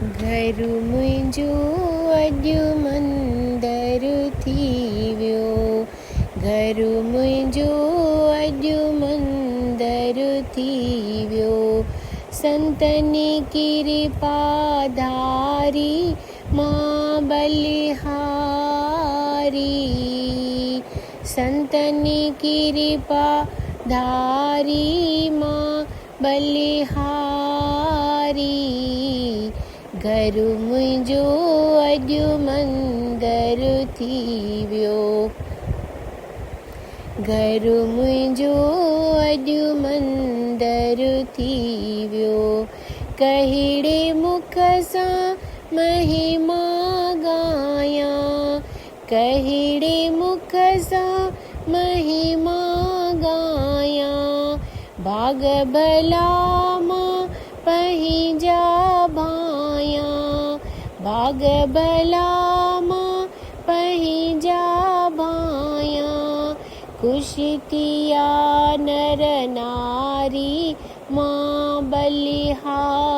घरु मुंहिंजो अॼु मंदरु थी वियो। घरु मुंहिंजो अॼु मंदरु थी वियो। संतनि कृपा धारी मां बलिहारी। संतनि कृपा धारी मां बलिहारी। घरु मुंहिंजो अॼु मंदरु थी वियो। घरु मुंहिंजो अॼु मंदरु थी वियो। कहिड़े मुख सां महिमा गायां। कहिड़े मुख सां महिमा गायां। भाग भला मां पंहिंजा भायां। भाग भला मां पंहिंजा भायां। ख़ुशि थिया नर नारी मां बलिहारी।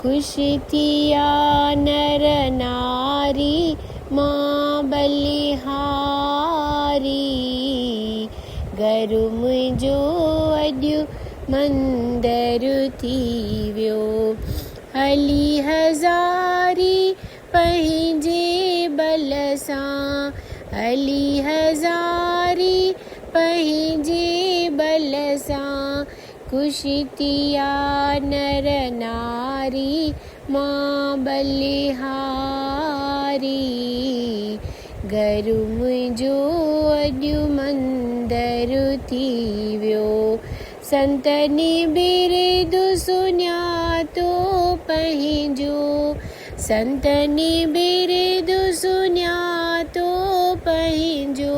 ख़ुशि थिया नर नारी मां बलिहारी। घरु मुंहिंजो अॼु मंदरु थी वियो। हली हज़ारी पंहिंजे बल सां। हली हज़ारी पंहिंजे बल सां। ख़ुशि थिया नर नारी मां बलिहारी। घरु मुंहिंजो अॼु मंदरु थी वियो। संतनि बिरदु सुञातो पंहिंजो। संतनि बिरदु सुञातो पंहिंजो।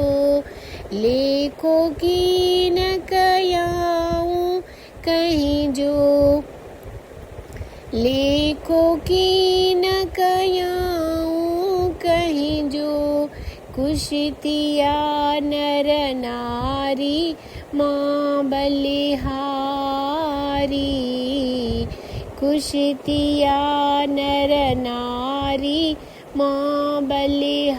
लेखो कीन कयाऊं कंहिंजो। लेखो कीन कयाऊं कंहिंजो। ख़ुशि थिया नर नारी मां बलिहारी। ख़ुशि थिया नर नारी मां बलिहारी।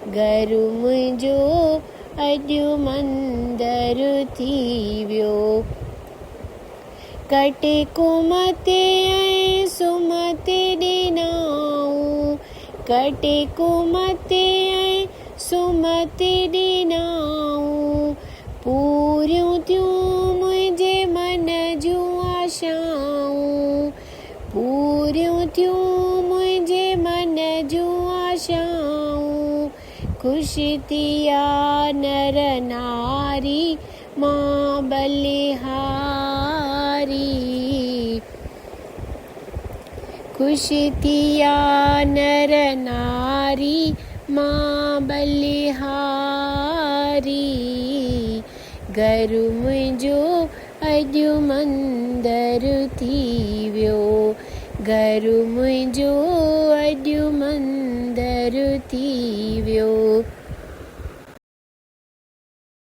घरु मुंहिंजो अॼु मंदरु थी वियो। कटे कुमते ऐं सुमते ॾिनाऊं। कटे कुमते ऐं सुमते ॾिनाऊं। पूरियूं थियूं मुंहिंजे मन जूं आशाऊं। पूरियूं थियूं मुंहिंजे मन जूं आशाऊं। ख़ुशि थिया नर नारी मां बलिहारी। ख़ुशि थिया नर नारी मां बलिहारी। घरु मुंहिंजो अॼु मंदरु थी वियो। घरु मुंहिंजो अॼु मंदरु थी वियो।